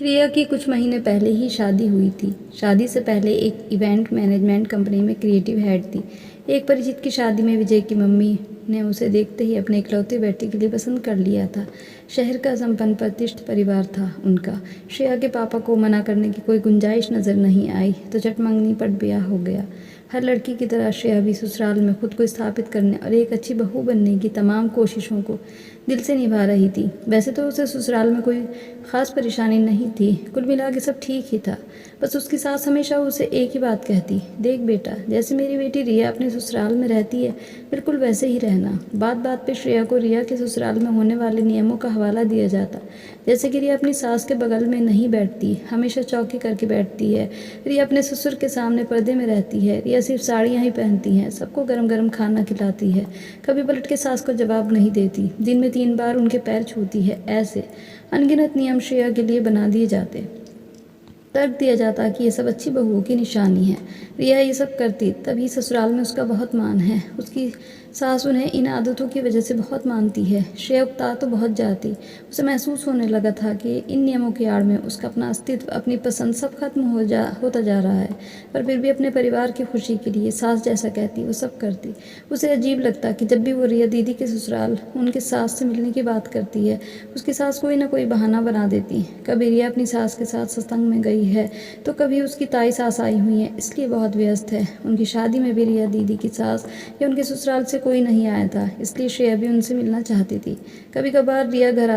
रिया की कुछ महीने पहले ही शादी हुई थी। शादी से पहले एक इवेंट मैनेजमेंट कंपनी में क्रिएटिव हेड थी। एक परिचित की शादी में विजय की मम्मी ने उसे देखते ही अपने इकलौते बेटे के लिए पसंद कर लिया था। शहर का संपन्न प्रतिष्ठित परिवार था उनका। श्रेया के पापा को मना करने की कोई गुंजाइश नज़र नहीं आई तो झट मंगनी पर ब्याह हो गया। हर लड़की की तरह श्रेया भी ससुराल में खुद को स्थापित करने और एक अच्छी बहू बनने की तमाम कोशिशों को दिल से निभा रही थी। वैसे तो उसे ससुराल में कोई ख़ास परेशानी नहीं थी, कुल मिला के सब ठीक ही था। बस उसकी सास हमेशा उसे एक ही बात कहती, देख बेटा, जैसे मेरी बेटी रिया अपने ससुराल में रहती है बिल्कुल वैसे ही रहना। बात बात पे श्रेया को रिया के ससुराल में होने वाले नियमों का हवाला दिया जाता, जैसे कि रिया अपनी सास के बगल में नहीं बैठती, हमेशा चौकी करके बैठती है। रिया अपने ससुर के सामने पर्दे में रहती है। रिया सिर्फ साड़ियाँ ही पहनती हैं, सबको गरम गरम खाना खिलाती है, कभी पलट के सास को जवाब नहीं देती, दिन में 3 बार उनके पैर छूती है। ऐसे अनगिनत नियम श्रेया के लिए बना दिए जाते, तर्क दिया जाता कि ये सब अच्छी बहुओं की निशानी है। रिया ये सब करती तभी ससुराल में उसका बहुत मान है। उसकी सास उन्हें इन आदतों की वजह से बहुत मानती है। श्रेया उकता तो बहुत जाती। उसे महसूस होने लगा था कि इन नियमों की आड़ में उसका अपना अस्तित्व, अपनी पसंद सब खत्म होता जा रहा है। पर फिर भी अपने परिवार की खुशी के लिए सास जैसा कहती वो सब करती। उसे अजीब लगता कि जब भी वो रिया दीदी के ससुराल उनके सास से मिलने की बात करती है, उसकी सास कोई ना कोई बहाना बना देती। कभी रिया अपनी सास के साथ सत्संग में गई है तो कभी उसकी ताई सास आई हुई है, इसलिए बहुत व्यस्त है। उनकी शादी में भी रिया दीदी की सास या उनके ससुराल से कोई नहीं आया था, इसलिए श्रेया भी उनसे मिलना चाहती थी। कभी कभार रिया घर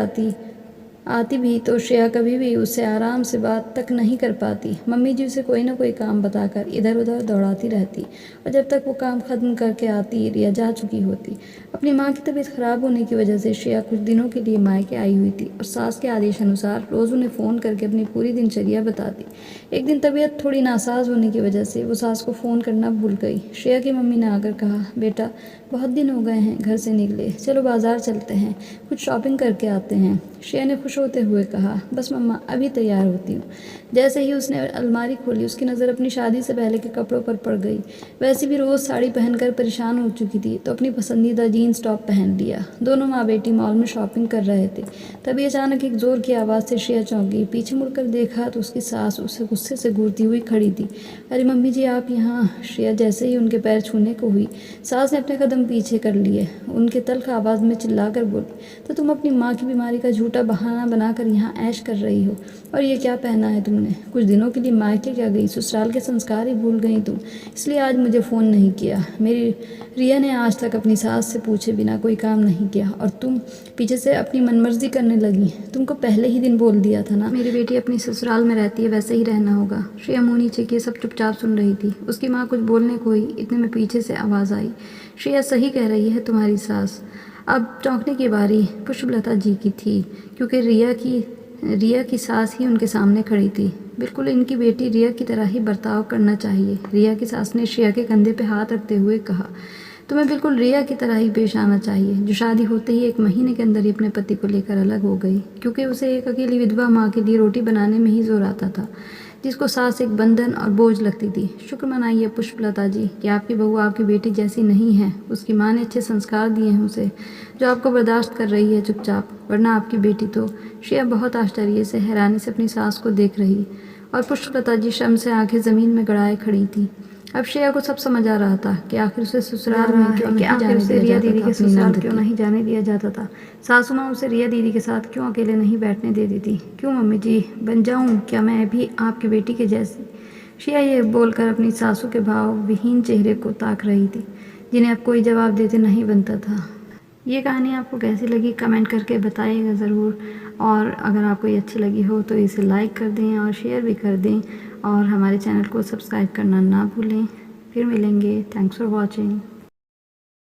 आती भी तो श्रेया कभी भी उससे आराम से बात तक नहीं कर पाती। मम्मी जी उसे कोई ना कोई काम बताकर इधर उधर दौड़ाती रहती और जब तक वो काम खत्म करके आती रिया जा चुकी होती। अपनी माँ की तबीयत खराब होने की वजह से श्रेया कुछ दिनों के लिए मायके आई हुई थी और सास के आदेश अनुसार रोज़ उन्हें फ़ोन करके अपनी पूरी दिनचर्या बताती। एक दिन तबीयत थोड़ी नासाज होने की वजह से वो सास को फ़ोन करना भूल गई। श्रेया की मम्मी ने आकर कहा, बेटा बहुत दिन हो गए हैं घर से निकले, चलो बाज़ार चलते हैं, कुछ शॉपिंग करके आते हैं। श्रेया ने खुश होते हुए कहा, बस मम्मा अभी तैयार होती हूँ। जैसे ही उसने अलमारी खोली उसकी नज़र अपनी शादी से पहले के कपड़ों पर पड़ गई। वैसे भी रोज़ साड़ी पहनकर परेशान हो चुकी थी तो अपनी पसंदीदा जीन्स टॉप पहन लिया। दोनों माँ बेटी मॉल में शॉपिंग कर रहे थे। तभी अचानक एक ज़ोर की आवाज़ से श्रेया चौंकी। पीछे मुड़कर देखा तो उसकी सास उसे गुस्से से घूरती हुई खड़ी थी। अरे मम्मी जी आप यहाँ। श्रेया जैसे ही उनके पैर छूने को हुई, सास ने अपने कदम पीछे कर लिए। उनके तल्ख आवाज़ में चिल्लाकर बोली, तो तुम अपनी माँ की बीमारी का झूठा बहाना बनाकर यहाँ ऐश कर रही हो, और ये क्या पहना है तुमने? कुछ दिनों के लिए मायके क्या गई, ससुराल के संस्कार ही भूल गई तुम, इसलिए आज मुझे फ़ोन नहीं किया। मेरी रिया ने आज तक अपनी सास से पूछे बिना कोई काम नहीं किया और तुम पीछे से अपनी मनमर्जी करने लगी। तुमको पहले ही दिन बोल दिया था ना मेरी बेटी अपनी ससुराल में रहती है, वैसे ही रहना होगा। श्रेया मुँह नीचे किए सब चुपचाप सुन रही थी। उसकी माँ कुछ बोलने को ही इतने में पीछे से आवाज़ आई, श्रेया सही कह रही है तुम्हारी सास। अब चौंकने की बारी पुष्पलता जी की थी, क्योंकि रिया की सास ही उनके सामने खड़ी थी। बिल्कुल इनकी बेटी रिया की तरह ही बर्ताव करना चाहिए। रिया की सास ने श्रेया के कंधे पे हाथ रखते हुए कहा, तुम्हें बिल्कुल रिया की तरह ही पेश आना चाहिए, जो शादी होते ही 1 महीने के अंदर ही अपने पति को लेकर अलग हो गई, क्योंकि उसे एक अकेली विधवा माँ के लिए रोटी बनाने में ही जोर आता था, जिसको सास एक बंधन और बोझ लगती थी। शुक्र मनाइए पुष्पलता जी कि आपकी बहू आपकी बेटी जैसी नहीं है। उसकी माँ ने अच्छे संस्कार दिए हैं उसे, जो आपको बर्दाश्त कर रही है चुपचाप, वरना आपकी बेटी तो। श्रेया बहुत आश्चर्य से हैरानी से अपनी सास को देख रही और पुष्पलता जी शर्म से आंखें ज़मीन में गड़ाए खड़ी थी। अब श्रेया को सब समझ आ रहा था कि आखिर उसे ससुराल में क्यों नहीं जाने दिया जाता था। सासू माँ उसे रिया दीदी के साथ क्यों अकेले नहीं बैठने देती थी। क्यों मम्मी जी बन जाऊँ क्या मैं भी आपकी बेटी के जैसी? श्रेया ये बोलकर अपनी सासू के भाव विहीन चेहरे को ताक रही थी, जिन्हें अब कोई जवाब देते नहीं बनता था। ये कहानी आपको कैसी लगी कमेंट करके बताइएगा ज़रूर, और अगर आपको ये अच्छी लगी हो तो इसे लाइक कर दें और शेयर भी कर दें, और हमारे चैनल को सब्सक्राइब करना ना भूलें। फिर मिलेंगे। Thanks for watching.